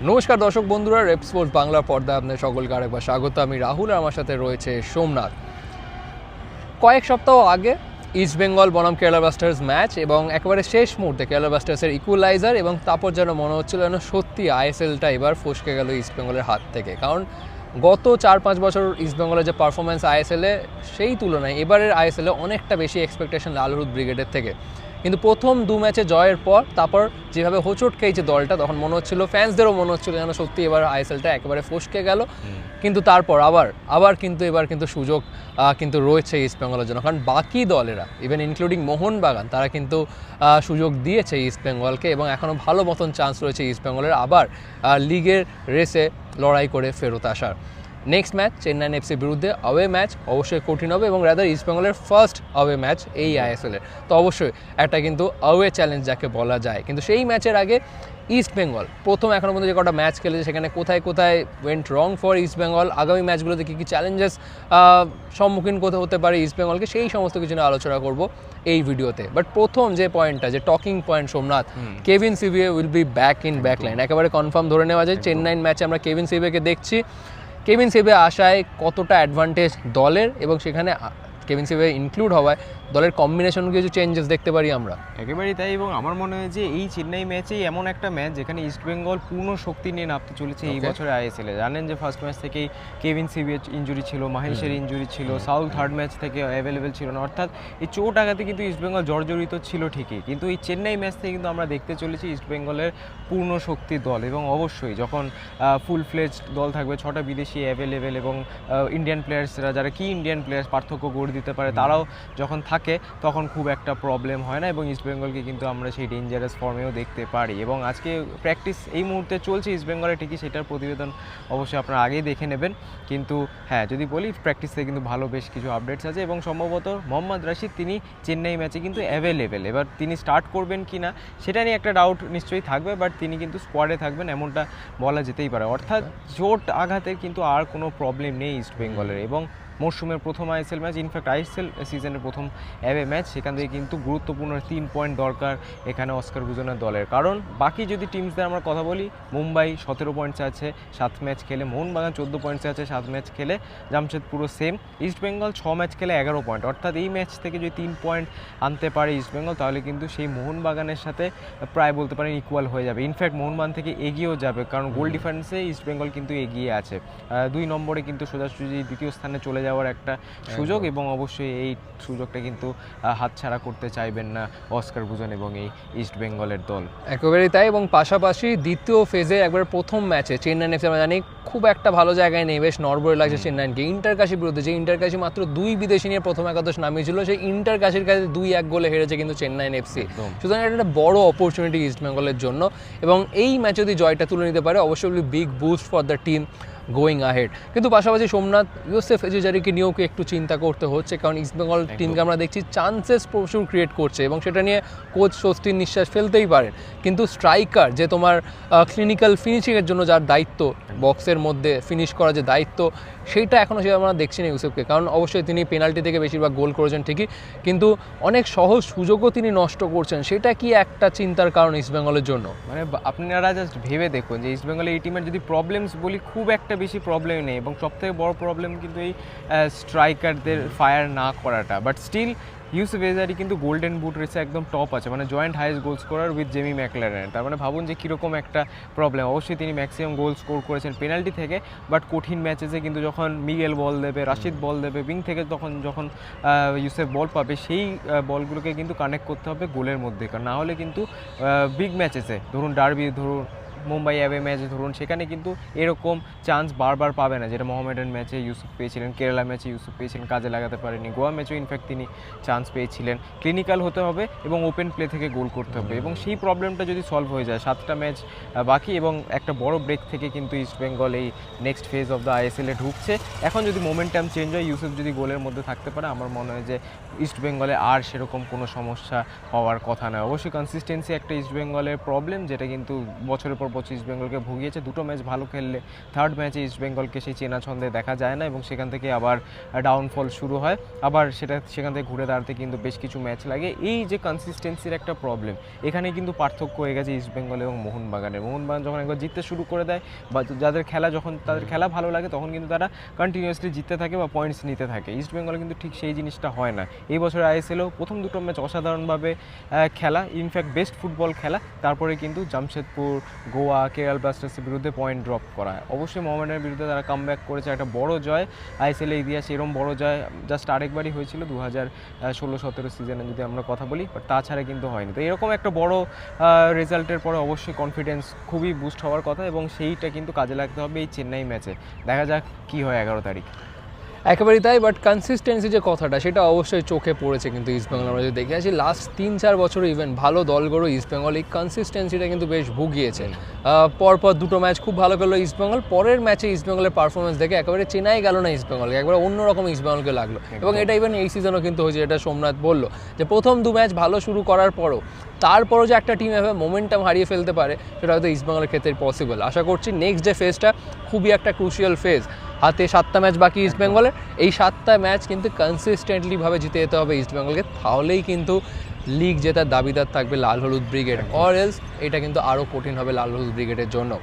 নমস্কার দর্শক বন্ধুরা, রেপ স্পোর্টস বাংলা পর্দায় আপনাদের সকলকে আরেকবার স্বাগত। আমি রাহুল আর আমার সাথে রয়েছে সোমনাথ। কয়েক সপ্তাহ আগে ইস্ট বেঙ্গল বনাম কেরালা ব্লাস্টার্স ম্যাচ এবং একেবারে শেষ মুহূর্তে কেরালা ব্লাস্টার্সের ইকুয়ালাইজার, এবং তারপর যেন মনে হচ্ছিল যেন সত্যি আইএসএলটা এবার ফসকে গেল ইস্ট বেঙ্গলের হাত থেকে। কারণ গত 4-5 বছর ইস্ট বেঙ্গলের যে পারফরমেন্স আইএসএলে, সেই তুলনায় এবারের আইএসএলে অনেকটা বেশি এক্সপেকটেশন লাল হলুদ ব্রিগেডের থেকে। কিন্তু প্রথম 2 ম্যাচে জয়ের পর তারপর যেভাবে হোঁচট খেয়েছে দলটা, তখন মনে হচ্ছিল, ফ্যান্সদেরও মনে হচ্ছিল যেন সত্যি এবার আইএসএলটা একেবারে ফসকে গেল। কিন্তু তারপর আবার কিন্তু এবার কিন্তু সুযোগ কিন্তু রয়েছে ইস্ট বেঙ্গলের জন্য, কারণ বাকি দলেরা ইভেন ইনক্লুডিং মোহনবাগান তারা কিন্তু সুযোগ দিয়েছে ইস্ট বেঙ্গলকে, এবং এখনও ভালো মতন চান্স রয়েছে ইস্ট বেঙ্গলের আবার লিগের রেসে লড়াই করে ফেরত আসার। নেক্সট ম্যাচ চেন্নাই এফসির বিরুদ্ধে অ্যাওয়ে ম্যাচ, অবশ্যই কঠিন হবে এবং রাদার ইস্ট বেঙ্গলের ফার্স্ট অ্যাওয়ে ম্যাচ এই আইএসএলের, তো অবশ্যই একটা কিন্তু অ্যাওয়ে চ্যালেঞ্জ যাকে বলা যায়। কিন্তু সেই ম্যাচের আগে ইস্ট বেঙ্গল প্রথম এখনও পর্যন্ত যে কটা ম্যাচ খেলেছে সেখানে কোথায় কোথায় went wrong for east Bengal, আগামী ম্যাচগুলোতে কী কী চ্যালেঞ্জেস সম্মুখীন হতে পারে ইস্ট বেঙ্গলকে, সেই সমস্ত কিছু নিয়ে আলোচনা করব এই ভিডিওতে। বাট প্রথম যে পয়েন্টটা, যে টকিং পয়েন্ট সোমনাথ, কেভিন সিভিয়ে will be back in backline, একেবারে কনফার্ম ধরে নেওয়া যায়। চেন্নাই ম্যাচে আমরা কেভিন সিভিয়েকে দেখছি, কেভিন সিভিয়ে আসায় কতটা অ্যাডভান্টেজ দলের, এবং সেখানে কেভিন সিভিয়ে ইনক্লুড হওয়ায় দলের কম্বিনেশন কিছু চেঞ্জেস দেখতে পারি আমরা। একেবারেই তাই, এবং আমার মনে হয় যে এই চেন্নাই ম্যাচেই এমন একটা ম্যাচ যেখানে ইস্ট বেঙ্গল পূর্ণ শক্তি নিয়ে নামতে চলেছে এই বছরে আইএসএলে। জানেন যে ফার্স্ট ম্যাচ থেকেই কেভিন সিভিয়ের ইঞ্জুরি ছিল, মাহেশের ইঞ্জুরি ছিল, সাউল থার্ড ম্যাচ থেকে অ্যাভেলেবেল ছিল না, অর্থাৎ এই চোট আঘাতে কিন্তু ইস্ট বেঙ্গল জর্জরিত ছিল ঠিকই, কিন্তু এই চেন্নাই ম্যাচ থেকে কিন্তু আমরা দেখতে চলেছি ইস্ট বেঙ্গলের পূর্ণ শক্তির দল। এবং অবশ্যই যখন ফুল ফ্লেজড দল থাকবে, 6টা বিদেশি অ্যাভেলেবেল এবং ইন্ডিয়ান প্লেয়ার্সরা, যারা কি ইন্ডিয়ান প্লেয়ার্স পার্থক্য গড়ে দিতে পারে, তারাও যখন থাকে তখন খুব একটা প্রবলেম হয় না, এবং ইস্ট বেঙ্গলকে কিন্তু আমরা সেই ডেঞ্জারাস ফর্মেও দেখতে পারি। এবং আজকে প্র্যাকটিস এই মুহূর্তে চলছে ইস্ট বেঙ্গলে ঠিকই, সেটার প্রতিবেদন অবশ্যই আপনারা আগেই দেখে নেবেন। কিন্তু হ্যাঁ, যদি বলি প্র্যাকটিসে কিন্তু ভালো বেশ কিছু আপডেটস আছে, এবং সম্ভবত মোহাম্মদ রাশিদ তিনি চেন্নাই ম্যাচে কিন্তু অ্যাভেলেবেল। এবার তিনি স্টার্ট করবেন কি না সেটা নিয়ে একটা ডাউট নিশ্চয়ই থাকবে, বাট তিনি কিন্তু স্কোয়াডে থাকবেন এমনটা বলা যেতেই পারে। অর্থাৎ চোট আঘাতের কিন্তু আর কোনো প্রবলেম নেই ইস্ট বেঙ্গলের। এবং মরশুমের প্রথম আইএসএল ম্যাচ, ইনফ্যাক্ট আইএসএল সিজনের প্রথম অ্যাওয়ে ম্যাচ, সেখান থেকে কিন্তু গুরুত্বপূর্ণ 3 পয়েন্ট দরকার এখানে অস্কার গুজনের দলের। কারণ বাকি যদি টিমসদের আমরা কথা বলি, মুম্বাই 17 পয়েন্টসে আছে 7 ম্যাচ খেলে, মোহনবাগান 14 পয়েন্টসে আছে 7 ম্যাচ খেলে, জামশেদপুরও সেম। ইস্ট বেঙ্গল 6 ম্যাচ খেলে 11 পয়েন্ট, অর্থাৎ এই ম্যাচ থেকে যদি 3 পয়েন্ট আনতে পারে ইস্ট বেঙ্গল, তাহলে কিন্তু সেই মোহনবাগানের সাথে প্রায় বলতে পারেন ইকুয়াল হয়ে যাবে। ইনফ্যাক্ট মোহনবাগান থেকে এগিয়েও যাবে, কারণ গোল ডিফারেন্সে ইস্ট বেঙ্গল কিন্তু এগিয়ে আছে। 2 নম্বরে কিন্তু সোজাসুজি দ্বিতীয় স্থানে চলে যাওয়ার একটা সুযোগ, এবং অবশ্যই এই সুযোগটা কিন্তু হাতছাড়া করতে চাইবেন না অস্কার গুজন এবং এই ইস্ট বেঙ্গলের দল। একেবারেই তাই, এবং পাশাপাশি দ্বিতীয় ফেজে একবার প্রথম ম্যাচে চেন্নাই এফসি আমরা জানি খুব একটা ভালো জায়গায় নেই, বেশ নড়বড়ে লাগছে চেন্নাইকে। ইন্টারকাশির বিরুদ্ধে, যে ইন্টারকাশি মাত্র 2 বিদেশি নিয়ে প্রথম একাদশ নামিয়েছিল, সেই ইন্টারকাশির কাছে 2-1 গোলে হেরেছে কিন্তু চেন্নাই এফসি। সুতরাং এটা একটা বড় অপরচুনিটি ইস্ট বেঙ্গলের জন্য, এবং এই ম্যাচে যদি জয়টা তুলে নিতে পারে অবশ্যই big boost for the team going ahead. কিন্তু পাশাপাশি সোমনাথ, ইউসেফ এজারিকে নিয়েও একটু চিন্তা করতে হচ্ছে, কারণ ইস্ট বেঙ্গল টিমকে আমরা দেখছি চান্সেস প্রচুর ক্রিয়েট করছে, এবং সেটা নিয়ে কোচ স্বস্তির নিঃশ্বাস ফেলতেই পারেন। কিন্তু স্ট্রাইকার, যে তোমার ক্লিনিক্যাল ফিনিশিংয়ের জন্য যার দায়িত্ব, বক্সের মধ্যে ফিনিশ করার যে দায়িত্ব, সেইটা এখনও সে আমরা দেখছি না ইউসেফকে। কারণ অবশ্যই তিনি পেনাল্টি থেকে বেশিরভাগ গোল করেছেন ঠিকই, কিন্তু অনেক সহজ সুযোগও তিনি নষ্ট করছেন। সেটা কি একটা চিন্তার কারণ ইস্ট বেঙ্গলের জন্য? মানে আপনারা জাস্ট ভেবে দেখুন যে ইস্ট বেঙ্গলের এই টিমের যদি প্রবলেমস বলি, খুব একটা বেশি প্রবলেম নেই, এবং সবথেকে বড় প্রবলেম কিন্তু এই স্ট্রাইকারদের ফায়ার না করাটা। বাট স্টিল ইউসুফ এজারি কিন্তু গোল্ডেন বুট রেসে একদম টপ আছে, মানে joint highest goal scorer with Jamie Maclaren. তার মানে ভাবুন যে কীরকম একটা প্রবলেম। অবশ্যই তিনি ম্যাক্সিমাম গোল স্কোর করেছেন পেনাল্টি থেকে, বাট কঠিন ম্যাচেসে কিন্তু যখন মিগেল বল দেবে, রাশিদ বল দেবে উইং থেকে, যখন ইউসুফ বল পাবে, সেই বলগুলোকে কিন্তু কানেক্ট করতে হবে গোলের মধ্যে, কারণ না হলে কিন্তু বিগ ম্যাচেসে, ধরুন ডার্বি, ধরুন মুম্বাই অ্যাওয়ে ম্যাচে ধরুন, সেখানে কিন্তু এরকম চান্স বারবার পাবে না, যেটা মোহামেডান ম্যাচে ইউসুফ পেয়েছিলেন, কেরালা ম্যাচে ইউসুফ পেয়েছিলেন, কাজে লাগাতে পারেনি। গোয়া ম্যাচেও ইনফ্যাক্ট তিনি চান্স পেয়েছিলেন। ক্লিনিক্যাল হতে হবে এবং ওপেন প্লে থেকে গোল করতে হবে, এবং সেই প্রবলেমটা যদি সলভ হয়ে যায়, 7টা ম্যাচ বাকি এবং একটা বড় ব্রেক থেকে কিন্তু ইস্ট বেঙ্গল এই নেক্সট ফেজ অফ দ্য আইএসএলে ঢুকছে। এখন যদি মোমেন্টাম চেঞ্জ হয়, ইউসুফ যদি গোলের মধ্যে থাকতে পারে, আমার মনে হয় যে ইস্ট বেঙ্গলে আর সেরকম কোনো সমস্যা হওয়ার কথা নয়। অবশ্যই কনসিস্টেন্সি একটা ইস্ট বেঙ্গলের প্রবলেম, যেটা কিন্তু বছরের পর বছর ইস্ট বেঙ্গলকে ভুগিয়েছে। দুটো ম্যাচ ভালো খেললে থার্ড ম্যাচে ইস্ট বেঙ্গলকে সেই চেনা ছন্দে দেখা যায় না এবং সেখান থেকে আবার ডাউনফল শুরু হয়, আবার সেখান থেকে ঘুরে দাঁড়াতে কিন্তু বেশ কিছু ম্যাচ লাগে। এই যে কনসিস্টেন্সির একটা প্রবলেম, এখানে কিন্তু পার্থক্য হয়ে গেছে ইস্ট বেঙ্গল এবং মোহনবাগানের। মোহনবাগান যখন একবার জিততে শুরু করে দেয় বা তাদের খেলা ভালো লাগে তখন কিন্তু তারা কন্টিনিউয়াসলি জিততে থাকে বা পয়েন্টস নিতে থাকে। ইস্ট বেঙ্গলে কিন্তু ঠিক সেই জিনিসটা হয় না। এই বছর আইএসএলও প্রথম দুটো ম্যাচ অসাধারণভাবে খেলা, ইনফ্যাক্ট বেস্ট ফুটবল খেলা, তারপরে কিন্তু জামশেদপুর, গোয়া, কেরাল ব্লাস্টার্সের বিরুদ্ধে পয়েন্ট ড্রপ করা হয়। অবশ্যই মোহামেডানের বিরুদ্ধে তারা কামব্যাক করেছে, একটা বড় জয় আইএসএল এর ইতিহাসে। এরকম বড় জয় জাস্ট আরেকবারই হয়েছিল 2016-17 সিজনে যদি আমরা কথা বলি, বাট তাছাড়া কিন্তু হয়নি। তো এরকম একটা বড় রেজাল্টের পরে অবশ্যই কনফিডেন্স খুবই বুস্ট হওয়ার কথা এবং সেইটা কিন্তু কাজে লাগতে হবে এই চেন্নাই ম্যাচে। দেখা যাক কী হয় 11 তারিখ। একেবারেই তাই, বাট কনসিস্টেন্সি যে কথাটা সেটা অবশ্যই চোখে পড়েছে কিন্তু ইস্টবেঙ্গল। আমরা যদি দেখে আসি লাস্ট 3-4 বছরে ইভেন ভালো দলগুলো ইস্টবেঙ্গল এই কনসিস্টেন্সিটা কিন্তু বেশ ভুগিয়েছে। পরপর দুটো ম্যাচ খুব ভালো খেললো ইস্টবেঙ্গল, পরের ম্যাচে ইস্টবেঙ্গলের পারফরমেন্স দেখে একেবারে চেনাই গেল না ইস্টবেঙ্গলকে, একবারে অন্যরকম ইস্টবেঙ্গলকে লাগলো। এবং এটা ইভেন এই সিজনও কিন্তু হয়েছে, এটা সোমনাথ বললো যে প্রথম দু ম্যাচ ভালো শুরু করার পরও তারপরও যে একটা টিম এভাবে মোমেন্টাম হারিয়ে ফেলতে পারে সেটা হয়তো ইস্টবেঙ্গলের ক্ষেত্রে পসিবল। আশা করছি নেক্সট যে ফেজটা খুবই একটা ক্রুশিয়াল ফেজ, হাতে 7টা ম্যাচ বাকি ইস্টবেঙ্গলের, এই 7টা ম্যাচ কিন্তু কনসিস্টেন্টলিভাবে জিতে যেতে হবে ইস্টবেঙ্গলকে, তাহলেই কিন্তু লিগ জেতার দাবিদার থাকবে লাল হলুদ ব্রিগেড, অর এলস এটা কিন্তু আরও কঠিন হবে লাল হলুদ ব্রিগেডের জন্য।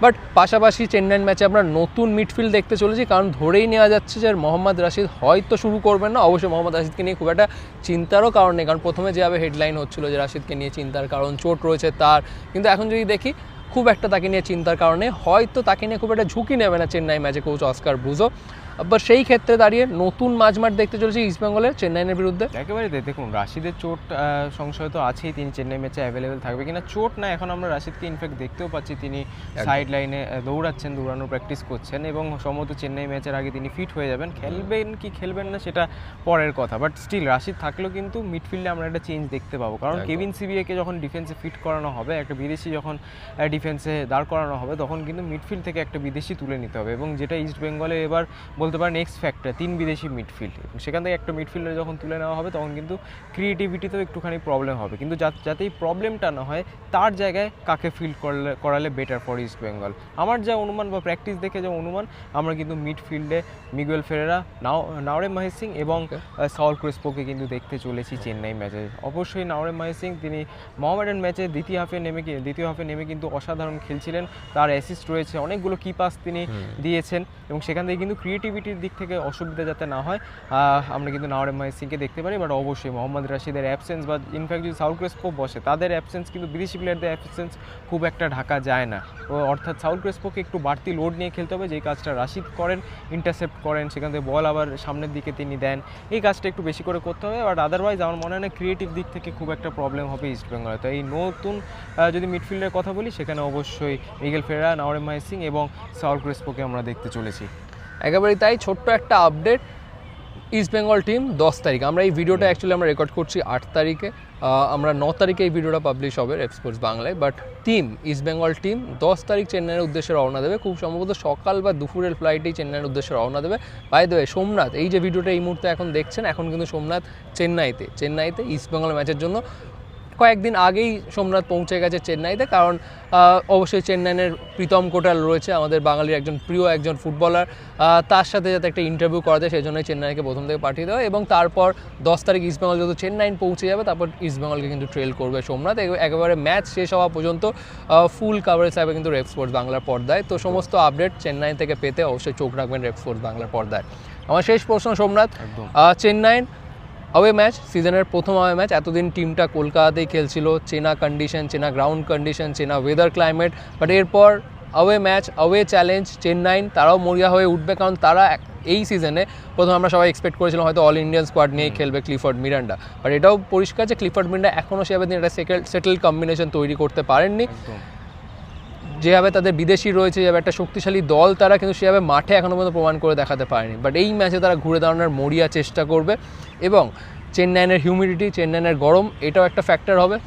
বাট পাশাপাশি চেন্নাইয়ের ম্যাচে আমরা নতুন মিডফিল্ড দেখতে চলেছি, কারণ ধরেই নেওয়া যাচ্ছে যে মোহাম্মদ রাশিদ হয়তো শুরু করবেন না। অবশ্যই মোহাম্মদ রাশিদকে নিয়ে খুব একটা চিন্তারও কারণ নেই, কারণ প্রথমে যেভাবে হেডলাইন হচ্ছিল যে রাশিদকে নিয়ে চিন্তার কারণ চোট রয়েছে তার, কিন্তু এখন যদি দেখি খুব একটা তাকে নিয়ে চিন্তার কারণে হয়তো তাকে নিয়ে খুব একটা ঝুঁকি নেবে না চেন্নাই ম্যাচে কোচ অস্কার ব্রুজো। আবার সেই ক্ষেত্রে দাঁড়িয়ে নতুন মাঝমাঠ দেখতে চলেছি ইস্টবেঙ্গলের চেন্নাইয়ের বিরুদ্ধে। একেবারে দেখুন, রাশিদের চোট সংশয় তো আছেই, তিনি চেন্নাই ম্যাচে অ্যাভেলেবেল থাকবে কিনা। চোট না, এখন আমরা রাশিদকে ইনফ্যাক্ট দেখতেও পাচ্ছি তিনি সাইড লাইনে দৌড়াচ্ছেন, দৌড়ানোর প্র্যাকটিস করছেন এবং সম্ভবত চেন্নাই ম্যাচের আগে তিনি ফিট হয়ে যাবেন। খেলবেন কি খেলবেন না সেটা পরের কথা, বাট স্টিল রাশিদ থাকলেও কিন্তু মিডফিল্ডে আমরা একটা চেঞ্জ দেখতে পাবো, কারণ কেভিন সিবিএকে যখন ডিফেন্সে ফিট করানো হবে, একটা বিদেশি যখন ডিফেন্সে দাঁড় করানো হবে, তখন কিন্তু মিডফিল্ড থেকে একটা বিদেশি তুলে নিতে হবে এবং যেটা ইস্ট বেঙ্গলে এবার বলতে পারেন এক্স ফ্যাক্টর, 3 বিদেশি মিডফিল্ড। সেখান থেকে একটা মিডফিল্ডার যখন তুলে নেওয়া হবে তখন কিন্তু ক্রিয়েটিভিটিতেও একটুখানি প্রবলেম হবে, কিন্তু যাতে এই প্রবলেমটা না হয় তার জায়গায় কাকে ফিল্ড করালে বেটার ফর ইস্ট বেঙ্গল। আমার যা অনুমান বা প্র্যাকটিস দেখে যা অনুমান, আমরা কিন্তু মিডফিল্ডে মিগুয়েল ফেরেরা, নাওরেম মহেশ সিং এবং সাউল ক্রেসপোকে কিন্তু দেখতে চলেছি চেন্নাই ম্যাচে। অবশ্যই নাওরেম মহেশ সিং তিনি মোহামেডান ম্যাচে দ্বিতীয় হাফে নেমে কিন্তু অসাধারণ খেলছিলেন, তার অ্যাসিস্ট রয়েছে, অনেকগুলো কি পাস তিনি দিয়েছেন এবং সেখান থেকে কিন্তু ক্রিয়েটিভিটির দিক থেকে অসুবিধা যাতে না হয় আমরা কিন্তু নাওরেম মহেশ সিংকে দেখতে পারি। বাট অবশ্যই মোহাম্মদ রাশিদের অ্যাবসেন্স বা ইনফ্যাক্ট যদি সাউল ক্রেসপো বসে, তাদের অ্যাবসেন্স কিন্তু বিদেশি প্লেয়ারদের অ্যাবসেন্স খুব একটা ঢাকা যায় না। অর্থাৎ সাউল ক্রেসপোকে একটু বাড়তি লোড নিয়ে খেলতে হবে, যেই কাজটা রাশিদ করেন, ইন্টারসেপ্ট করেন, সেখান থেকে বল আবার সামনের দিকে তিনি দেন, এই কাজটা একটু বেশি করে করতে হবে। বাট আদারওয়াইজ আমার মনে হয় না ক্রিয়েটিভ দিক থেকে খুব একটা প্রবলেম হবে ইস্ট বেঙ্গলে। তো এই নতুন যদি মিডফিল্ডের কথা বলি, সেখানে অবশ্যই মিগেল ফেরেরা, নাওরেম মহেশ সিং এবং সাউল ক্রেসপোকে আমরা দেখতে চলেছি। একেবারেই তাই, ছোট্ট একটা আপডেট, ইস্ট বেঙ্গল টিম 10 তারিখ, আমরা এই ভিডিওটা অ্যাকচুয়ালি আমরা রেকর্ড করছি 8 তারিখে, আমরা 9 তারিখে এই ভিডিওটা পাবলিশ হবে রেপ স্পোর্টস বাংলায়। বাট ইস্ট বেঙ্গল টিম 10 তারিখ চেন্নাইয়ের উদ্দেশ্যে রওনা দেবে, খুব সম্ভবত সকাল বা দুপুরের ফ্লাইটেই চেন্নাইয়ের উদ্দেশ্যে রওনা দেবে। বাই দ্য ওয়ে, সোমনাথ, এই যে ভিডিওটা এই মুহূর্তে এখন দেখছেন, এখন কিন্তু সোমনাথ চেন্নাইতে ইস্ট বেঙ্গল ম্যাচের জন্য কয়েকদিন আগেই সোমনাথ পৌঁছে গেছে চেন্নাইতে, কারণ অবশ্যই চেন্নাইয়ের প্রীতম কোটাল রয়েছে, আমাদের বাঙালির একজন প্রিয় একজন ফুটবলার, তার সাথে যাতে একটা ইন্টারভিউ করা যায় সেই জন্যই চেন্নাইকে প্রথম থেকে পাঠিয়ে দেওয়া, এবং তারপর 10 তারিখ ইস্টবেঙ্গল যত চেন্নাই পৌঁছে যাবে তারপর ইস্টবেঙ্গলকে কিন্তু ট্রেল করবে সোমনাথ। একেবারে ম্যাচ শেষ হওয়া পর্যন্ত ফুল কাভারেজ থাকবে কিন্তু রেপ স্পোর্টস বাংলার পর্দায়। তো সমস্ত আপডেট চেন্নাই থেকে পেতে অবশ্যই চোখ রাখবেন রেপ স্পোর্টস বাংলার পর্দায়। আমার শেষ প্রশ্ন সোমনাথ, চেন্নাই অ্যাওয়ে ম্যাচ, সিজনের প্রথম অ্যাওয়ে ম্যাচ, এতদিন টিমটা কলকাতাতেই খেলছিল, চেনা কন্ডিশন, চেনা গ্রাউন্ড কন্ডিশন, চেনা ওয়েদার ক্লাইমেট, বাট এরপর away match, away challenge, Chennai তারাও মরিয়া হয়ে উঠবে, কারণ তারা এই সিজনে প্রথম আমরা সবাই এক্সপেক্ট করেছিলাম হয়তো অল ইন্ডিয়ান স্কোয়াড নিয়ে খেলবে ক্লিফোর্ড মিরান্ডা, বাট এটাও পরিষ্কার যে ক্লিফোর্ড মিরান্ডা এখনও সেভাবে একটা সেটেল কম্বিনেশন তৈরি করতে পারেননি। যেভাবে তাদের বিদেশি রয়েছে, যেভাবে একটা শক্তিশালী দল তারা, কিন্তু সেভাবে মাঠে এখনও পর্যন্ত প্রমাণ করে দেখাতে পারেনি। বাট এই ম্যাচে তারা ঘুরে দাঁড়ানোর মরিয়া চেষ্টা করবে এবং চেন্নাইয়ের হিউমিডিটি, চেন্নাইয়ের গরম, এটাও একটা ফ্যাক্টর হবে।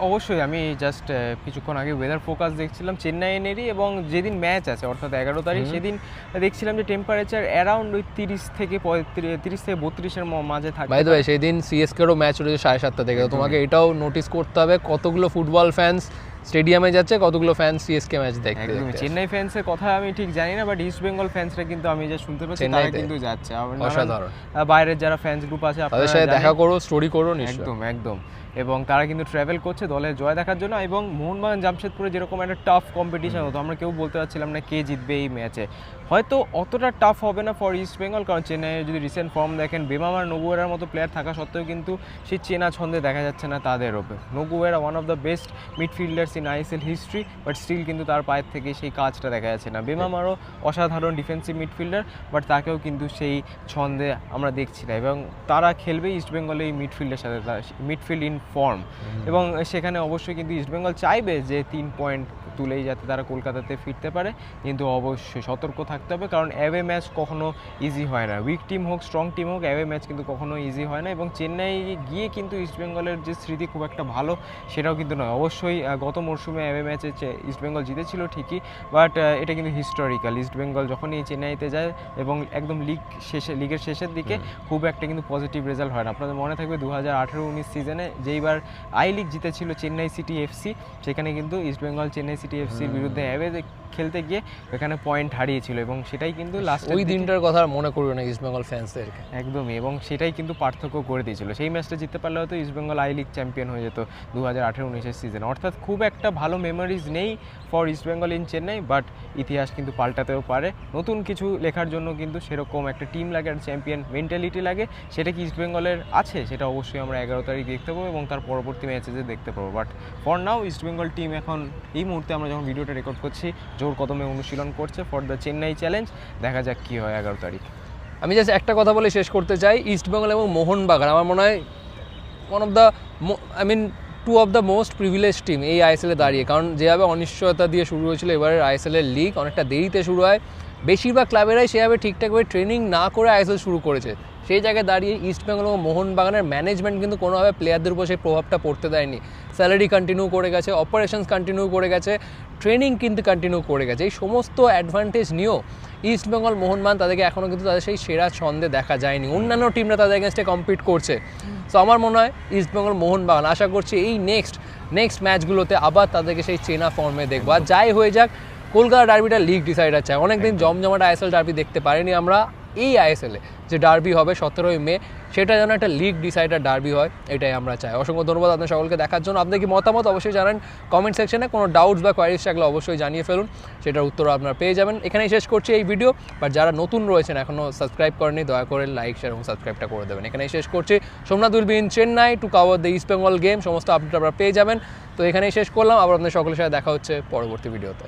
অবশ্যই, আমি জাস্ট কিছুক্ষণ আগে ওয়েদার ফোকাস দেখছিলাম চেন্নাইয়েরই, এবং যেদিন ম্যাচ আছে অর্থাৎ 11 তারিখ, সেদিন দেখছিলাম যে টেম্পারেচার অ্যারাউন্ড ওই 30 থেকে 32-এর মাঝে থাকে। বাই দ্য ওয়ে, সেই দিন সিএসকেরও ম্যাচ রয়েছে 7:30 থেকে, তোমাকে এটাও নোটিস করতে হবে কতগুলো ফুটবল ফ্যান্স স্টেডিয়ামে যাচ্ছে কতগুলো ফ্যান সিএসকে ম্যাচ দেখতে একদমই দেখতে। চেন্নাই ফ্যান্সের কথা আমি ঠিক জানি না, বাট ইস্ট বেঙ্গল ফ্যান্সরা কিন্তু আমি যা শুনতে পাচ্ছি তারা চেন্নাইতে? কিন্তু যাচ্ছে। আবার নানান, অসাধারণ। বাইরের যারা ফ্যান্স গ্রুপ আছে তাদের আপনারা সাথে জানেন। দেখা করো, স্টোরি করো নিশ্চয়ই। একদম একদম, এবং তারা কিন্তু ট্রাভেল করছে দলের জয় দেখার জন্য। এবং মোহনবাগান জামশেদপুরে যেরকম একটা টাফ কম্পিটিশন হতো, আমরা কেউ বলতে পারছিলাম না কে জিতবে এই ম্যাচে, হয়তো অতটা টাফ হবে না ফর ইস্ট বেঙ্গল, কারণ চেন্নাইয়ের যদি রিসেন্ট ফর্ম দেখেন, বেমামার নগুয়েরার মতো প্লেয়ার থাকা সত্ত্বেও কিন্তু সেই চেনা ছন্দে দেখা যাচ্ছে না তাদের ওপর। Nogueira one of the best midfielders in ISL history, but still কিন্তু তার পায়ের থেকে সেই কাজটা দেখা যাচ্ছে না। বেমামারও অসাধারণ ডিফেন্সিভ মিডফিল্ডার, বাট তাকেও কিন্তু সেই ছন্দে আমরা দেখছি না। এবং তারা খেলবে ইস্ট বেঙ্গলে এই মিডফিল্ডের সাথে, মিডফিল্ড ইন ফর্ম, এবং সেখানে অবশ্যই কিন্তু ইস্টবেঙ্গল চাইবে যে 3 পয়েন্ট তুলেই যাতে তারা কলকাতাতে ফিরতে পারে, কিন্তু অবশ্যই সতর্ক থাকতে হবে, কারণ অ্যাওয়ে ম্যাচ কখনো ইজি হয় না। উইক টিম হোক স্ট্রং টিম হোক, অ্যাওয়ে ম্যাচ কিন্তু কখনো ইজি হয় না। এবং চেন্নাই গিয়ে কিন্তু ইস্টবেঙ্গলের যে স্মৃতি খুব একটা ভালো সেটাও কিন্তু নয়। অবশ্যই গত মরশুমে অ্যাওয়ে ম্যাচে ইস্টবেঙ্গল জিতেছিল ঠিকই, বাট এটা কিন্তু হিস্টোরিক্যাল। ইস্টবেঙ্গল যখনই চেন্নাইতে যায় এবং একদম লিগের শেষের দিকে খুব একটা কিন্তু পজিটিভ রেজাল্ট হয় না। আপনাদের মনে থাকবে 2018-19 সিজনে যেইবার আই লিগ জিতেছিল চেন্নাই সিটি এফসি, সেখানে কিন্তু ইস্টবেঙ্গল চেন্নাই সিটি এফসির বিরুদ্ধে অ্যাওয়ে খেলতে গিয়ে এখানে পয়েন্ট হারিয়েছিল, এবং সেটাই কিন্তু লাস্ট ওই দিনটার কথা আর মনে করবে না ইস্টবেঙ্গল ফ্যান্সদেরকে। একদমই, এবং সেটাই কিন্তু পার্থক্য করে দিয়েছিল। সেই ম্যাচটা জিততে পারলে হয়তো ইস্টবেঙ্গল আই লিগ চ্যাম্পিয়ন হয়ে যেত 2018-19 সিজনে। অর্থাৎ খুব একটা ভালো মেমোরিজ নেই for East Bengal in Chennai, but ইতিহাস কিন্তু পাল্টাতেও পারে। নতুন কিছু লেখার জন্য কিন্তু সেরকম একটা টিম লাগে, একটা চ্যাম্পিয়ন মেন্টালিটি লাগে। সেটা কি ইস্টবেঙ্গলের আছে, সেটা অবশ্যই আমরা 11 তারিখ দেখতে পাবো এবং তার পরবর্তী ম্যাচে যে দেখতে পাবো। But for now East Bengal team এখন এই মুহূর্তে আমরা যখন ভিডিওটা রেকর্ড করছি জোর কদমে অনুশীলন করছে ফর দ্য চেন্নাই চ্যালেঞ্জ। দেখা যাক কী হয় 11 তারিখ। আমি জাস্ট একটা কথা বলে শেষ করতে চাই, ইস্টবেঙ্গল এবং মোহনবাগান আমার মনে হয় one of the two of the most privilege team এই আইএসএলে দাঁড়িয়ে। কারণ যেভাবে অনিশ্চয়তা দিয়ে শুরু হয়েছিল এবারের আইএসএলের লিগ, অনেকটা দেরিতে শুরু হয়, বেশিরভাগ ক্লাবেরাই সেভাবে ঠিকঠাকভাবে ট্রেনিং না করে আইএসএল শুরু করেছে। সেই জায়গায় দাঁড়িয়ে ইস্টবেঙ্গল এবং মোহনবাগানের ম্যানেজমেন্ট কিন্তু কোনোভাবে প্লেয়ারদের উপর সেই প্রভাবটা পড়তে দেয়নি। স্যালারি কন্টিনিউ করে গেছে, অপারেশনস কন্টিনিউ করে গেছে, ট্রেনিং কিন্তু কন্টিনিউ করে গেছে। এই সমস্ত অ্যাডভান্টেজ নিয়েও ইস্টবেঙ্গল মোহনবাগান তাদেরকে এখনও কিন্তু তাদের সেই সেরা ছন্দে দেখা যায়নি। অন্যান্য টিমরা তাদের এগেনস্টে কম্পিট করছে। সো আমার মনে হয় ইস্টবেঙ্গল মোহনবাগান আশা করছি এই নেক্সট ম্যাচগুলোতে আবার তাদেরকে সেই চেনা ফর্মে দেখবো। আর যাই হয়ে যাক, কলকাতা ডার্বিটা লিগ ডিসাইডার চাই। অনেকদিন জমজমাট আইএসএল ডার্বি দেখতে পারিনি আমরা। এই আইএসএলে যে ডার্বি হবে 17ই মে, সেটা যেন একটা লিগ ডিসাইডার ডার্বি হয়, এটাই আমরা চাই। অসংখ্য ধন্যবাদ আপনাদের সকলকে দেখার জন্য। আপনাদের কি মতামত অবশ্যই জানান কমেন্ট সেকশনে। কোনো ডাউটস বা কোয়ারিজ থাকলে অবশ্যই জানিয়ে ফেলুন, সেটার উত্তর আপনারা পেয়ে যাবেন। এখানেই শেষ করছি এই ভিডিও, বাট যারা নতুন রয়েছেন এখনও সাবস্ক্রাইব করেনি, দয়া করে লাইক শেয়ার এবং সাবস্ক্রাইবটা করে দেবেন। এখানেই শেষ করছি। Somnath will be in Chennai to cover the East Bengal game. সমস্ত আপডেট আপনারা পেয়ে যাবেন। তো এখানেই শেষ করলাম, আবার আপনাদের সকলের সাথে দেখা হচ্ছে পরবর্তী ভিডিওতে।